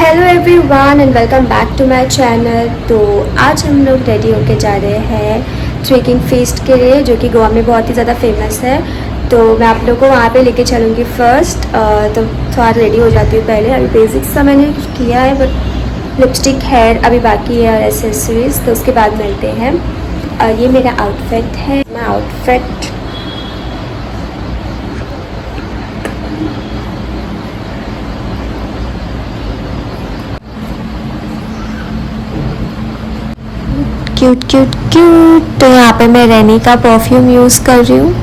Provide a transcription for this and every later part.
Hello everyone and welcome back to my channel. तो आज हम लोग रेडी होके जा रहे हैं ट्रेकिंग फेस्ट के लिए, जो कि गोवा में बहुत ही ज़्यादा फेमस है। तो मैं आप लोगों को वहाँ पे लेके चलूँगी फर्स्ट। तो थोड़ा रेडी हो जाती हूँ पहले। अभी बेसिक्स तो मैंने किया है, बट लिपस्टिक हेयर अभी बाकी है और एसेसरीज, तो उसके बाद मिलते हैं। ये मेरा आउटफिट है। मैं आउटफिट क्यूट क्यूट क्यूट। तो यहाँ पे मैं रेनी का परफ्यूम यूज़ कर रही हूँ।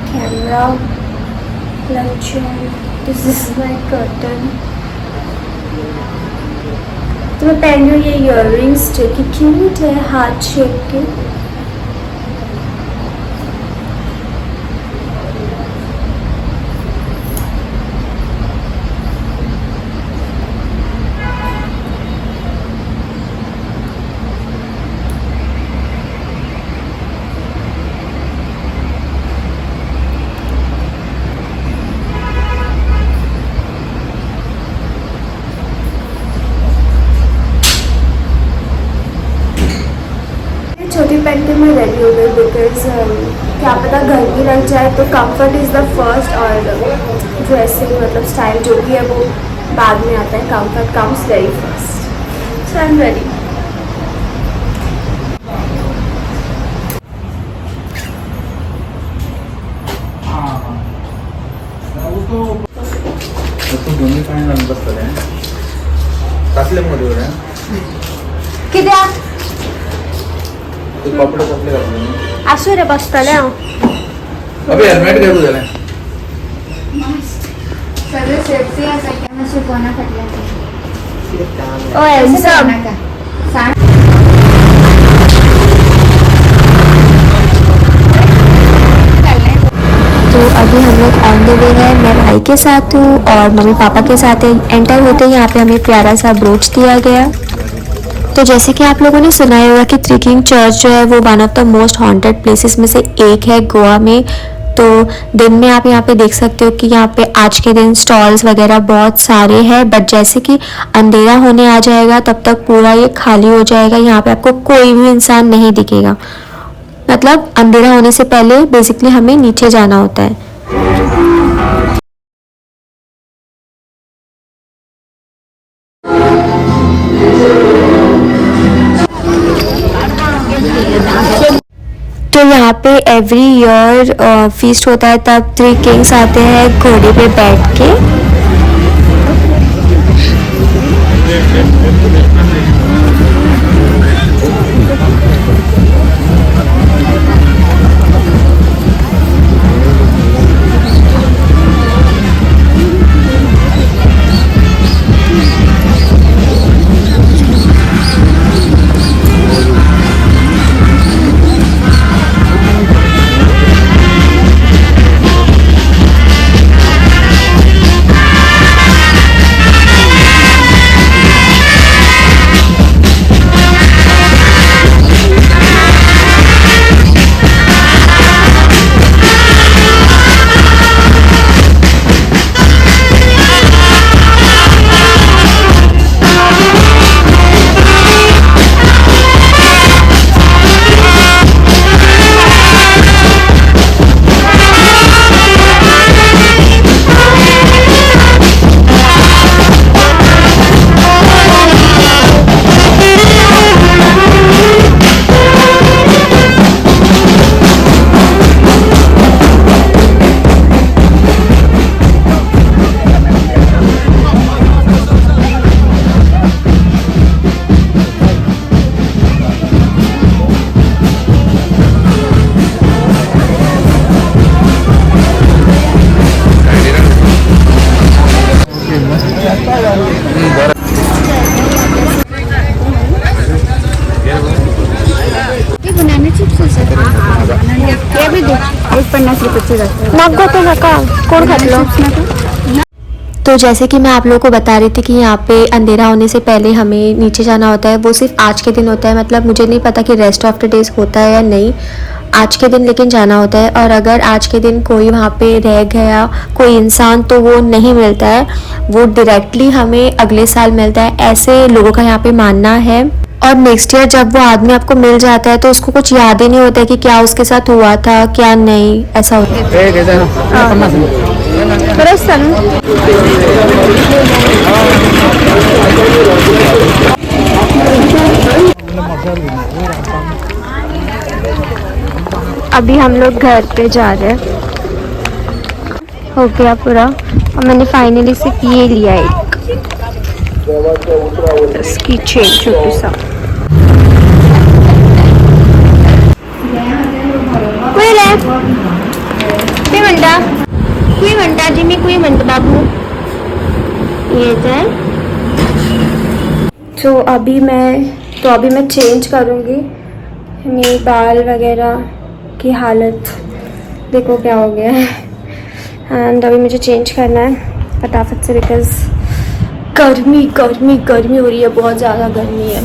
Camera, this is my curtain. तो मैं पहन रही हूँ ये इयररिंग्स, जो कि क्यूट है, हार्ट शेप के। छोटी पहन के मैं रेडी हो गई, बिकॉज क्या पता घर भी लग जाए। तो कंफर्ट इज़ द फर्स्ट, और ड्रेसिंग मतलब स्टाइल जो भी है वो बाद में आता है। Comfort comes very first. So I am ready. कित्या कपडे कसले घातले असू रे, बसतले हांव। अबे हेल्मेट घे तुझ्याने सगळे सेफ्टी आसा की मातशें कोणा फाटल्यान ओ हॅन्डसम। तो अभी हम लोग ऑन द वे है। मैं भाई के साथ हूँ और मम्मी पापा के साथ है। एंटर होते ही यहाँ पे हमें प्यारा सा ब्रोच दिया गया। तो जैसे कि आप लोगों ने सुना ही होगा कि त्रिकिंग चर्च जो है वो one of the most haunted places में से एक है गोवा में। तो दिन में आप यहाँ पे देख सकते हो कि यहाँ पे आज के दिन स्टॉल्स वगैरह बहुत सारे हैं, बट जैसे कि अंधेरा होने आ जाएगा तब तक पूरा ये खाली हो जाएगा। यहाँ पे आपको कोई भी इंसान नहीं दिखेगा। मतलब अंधेरा होने से पहले बेसिकली हमें नीचे जाना होता है। तो यहाँ पे एवरी ईयर फीस्ट होता है, तब 3 किंग्स आते हैं घोड़े पे बैठ के। एक 50 रुपयाचे जातात. नको तो नका, कोण खातलो? तो जैसे कि मैं आप लोगों को बता रही थी कि यहाँ पे अंधेरा होने से पहले हमें नीचे जाना होता है। वो सिर्फ आज के दिन होता है, मतलब मुझे नहीं पता कि रेस्ट ऑफ द डेज होता है या नहीं। आज के दिन लेकिन जाना होता है, और अगर आज के दिन कोई वहाँ पे रह गया कोई इंसान तो वो नहीं मिलता है, वो डायरेक्टली हमें अगले साल मिलता है, ऐसे लोगों का यहाँ पे मानना है। और नेक्स्ट ईयर जब वो आदमी आपको मिल जाता है तो उसको कुछ याद ही नहीं होता है कि क्या उसके साथ हुआ था क्या नहीं, ऐसा होता है। अभी हम लोग घर पे जा रहे हैं, हो गया पूरा। और मैंने फाइनली सिर्फ ये लिया एक इसकी चेन छोटी सा। कुई म्हणता जिमी कुई म्हणता बाबू ये जाए। तो अभी मैं चेंज करूँगी। मेरे बाल वगैरह की हालत देखो क्या हो गया है, एंड अभी मुझे चेंज करना है फटाफट से, बिकॉज गर्मी हो रही है, बहुत ज़्यादा गर्मी है।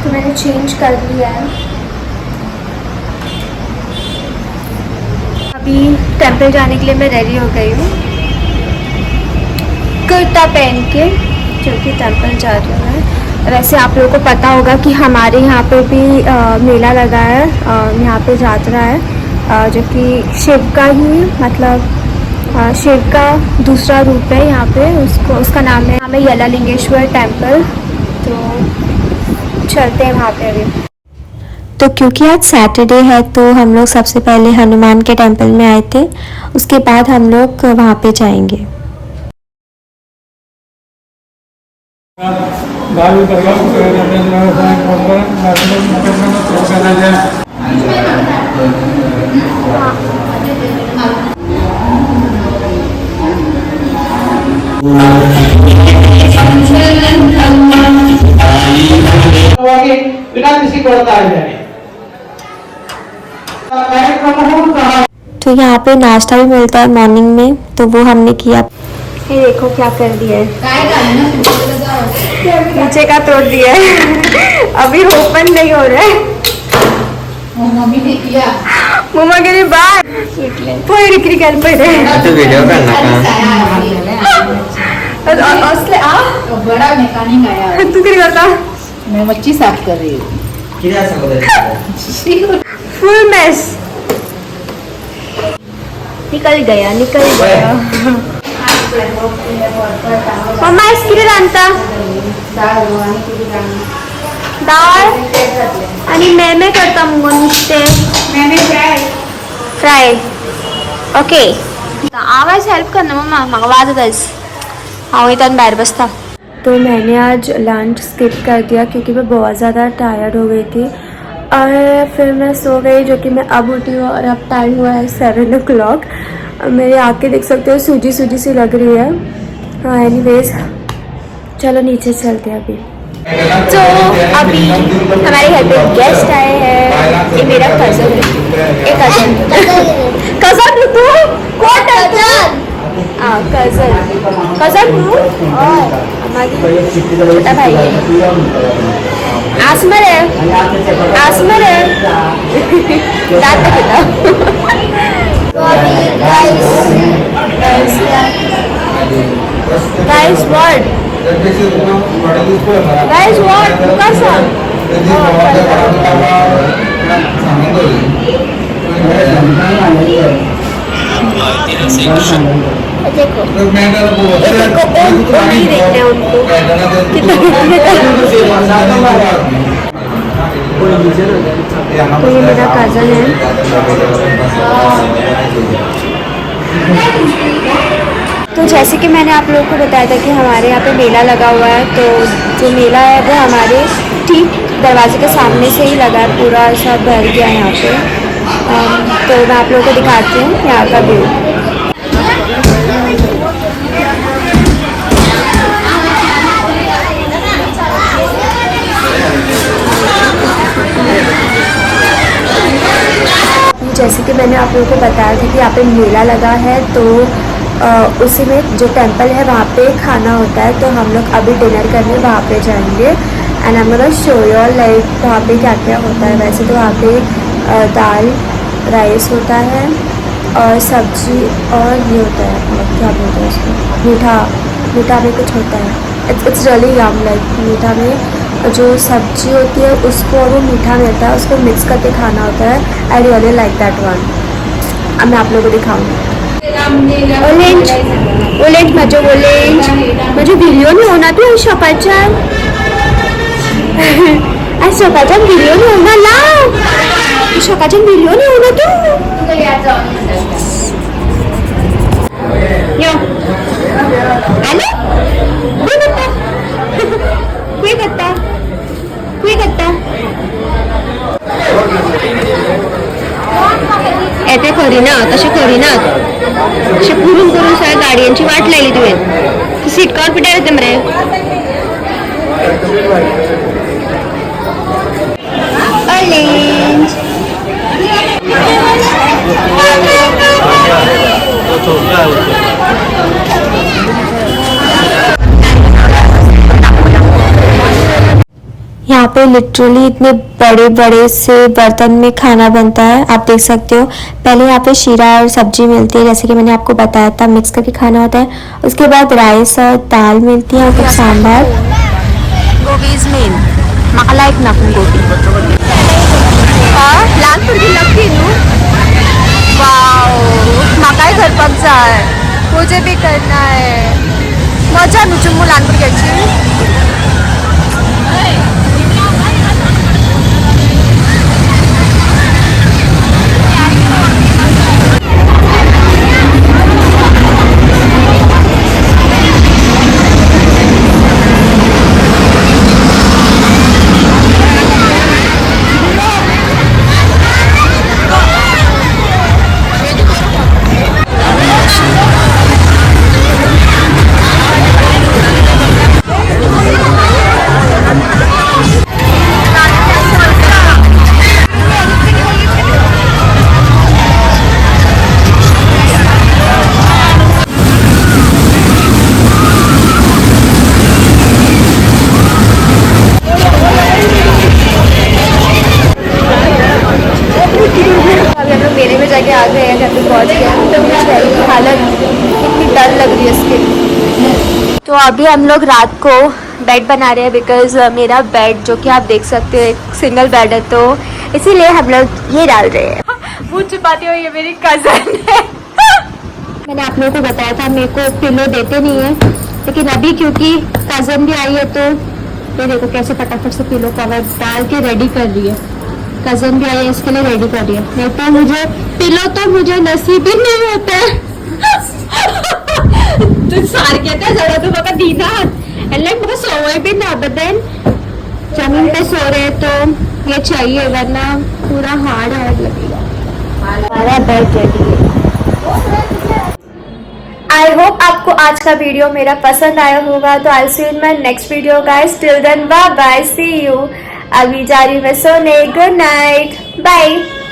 तो मैंने चेंज कर लिया है। अभी टेंपल जाने के लिए मैं रेडी हो गई हूँ, कुर्ता पहन के, क्योंकि टेंपल जा रही हूँ मैं। वैसे आप लोगों को पता होगा कि हमारे यहाँ पे भी मेला लगा है, यहाँ पे यात्रा है, जो कि शिव का ही मतलब शिव का दूसरा रूप है यहाँ पे, उसका नाम है यलालिंगेश्वर टेम्पल। तो चलते हैं वहाँ पे अभी। तो क्योंकि आज सैटरडे है तो हम लोग सबसे पहले हनुमान के टेम्पल में आए थे, उसके बाद हम लोग वहाँ पे जाएंगे। तो यहाँ पे नाश्ता भी मिलता है मॉर्निंग में, तो वो हमने किया। ये देखो क्या कर दिया है, नीचे का तोड़ दिया है। अभी ओपन नहीं हो रहा है। मम्मा के लिए बाहर कोई रिक्री कर पड़े तो वीडियो करना असले आ बड़ा मैकेनिक आया। तू क्या करता? मैं मच्छी साफ कर रही हूँ। Full mess. निकल गया मम्मा इसके लिए आणता डाळ आणि मैं करता मुंग नुसते फ्राय। ओके आवाज हेल्प करना मम्मा, म्हाका वाजतच, हांव इथं भायर बसता। तो मैंने आज लंच स्किप कर दिया क्योंकि मैं बहुत ज़्यादा टायर्ड हो गई थी, और फिर मैं सो गई, जो कि मैं अब उठी हूँ। और अब टाइम हुआ है 7 o'clock। मेरी आँखें देख सकते हो सूजी सी लग रही है। हाँ एनीवेज चलो नीचे चलते हैं अभी। तो अभी हमारे घर पे गेस्ट आए हैं, ये मेरा कज़न है, एक कज़न तू कौन कज़न तू हमारी छोटा भाई है, आसमर है दांत कितना। गाइस व्हाट देखो नहीं देखते उनको तो ये मेरा कज़न है। तो जैसे कि मैंने आप लोगों को बताया था कि हमारे यहाँ पे मेला लगा हुआ है, तो जो मेला है वो हमारे ठीक दरवाजे के सामने से ही लगा है, पूरा ऐसा भर गया है यहाँ पे। तो मैं आप लोगों को दिखाती हूँ यहाँ का व्यू। जैसे कि मैंने आप लोगों को बताया था कि यहाँ पे मेला लगा है, तो उसी में जो टेंपल है वहाँ पे खाना होता है। तो हम लोग अभी डिनर करने वहाँ पे जाएंगे and I am gonna show you all like वहाँ पे क्या क्या होता है। वैसे तो वहाँ पे दाल राइस होता है और सब्जी और ये होता है क्या बोलते हैं उसको, मीठा में कुछ होता है। इट्स रियली यम लाइक मीठा में जो सब्जी होती है उसको और वो मीठा मिलता है, उसको मिक्स करके खाना होता है। I really like that one. अब मैं आप लोगों को दिखाऊंगी। ओलेंज मजो वीडियो नहीं होना तू शपाचान शपाचान वीडियो नहीं होना ला शपाचान वीडियो नहीं होना तू यो आले येते खरी ना तसे खरी ना असे पुरून सगळ्या गाडयांची वाट लायली तुवें सीट कवर पिटार येते मरे ऑरेंज यहाँ पे लिटरली इतने बड़े बड़े से बर्तन में खाना बनता है, आप देख सकते हो। पहले यहाँ पे शीरा और सब्जी मिलती है, जैसे कि मैंने आपको बताया था, मिक्स करके खाना होता है। उसके बाद राइस और दाल मिलती है और कुछ सांभर। गोबी इज मेन म्हाका लायक ना पूण गोबी ल्हान भुरगीं नक्की न्हू। वाव म्हाकाय करपाक जाय, मुझे भी करना है। मजा न्हू चुम्मू ल्हान भुरग्याची। मेले में जाके आ गए हैं, घर पे पहुंच गए हैं। तो बेचारी की हालत कितनी डर लग रही है उसके। तो अभी हम लोग रात को बेड बना रहे हैं बिकॉज मेरा बेड जो कि आप देख सकते हो एक सिंगल बेड है, तो इसीलिए हम लोग ये डाल रहे हैं। वो छुपाती हो ये मेरी कजन है। मैंने आप लोगों को बताया था मेरे को पिलो देते नहीं है, लेकिन अभी क्योंकि कजन भी आई है तो ये देखो कैसे फटाफट से पिलो कवर डाल के रेडी कर रही है। कजन भी आई है इसके लिए रेडी कर रही है, नहीं तो मुझे पिलो तो मुझे नसीब ही नहीं होता है। तू सारखे जरा तू बघा दीनात लाइक मुझे सोए भी ना, बट देन जमीन पे सो रहे तो ये चाहिए वरना पूरा हार्ड लगेगा। हमारा बेड रेडी है। आई होप आपको आज का वीडियो मेरा पसंद आया होगा। तो I see you in my next video guys. Till then bye bye, see you. अभी जा रही मैं सोने। Good night, bye.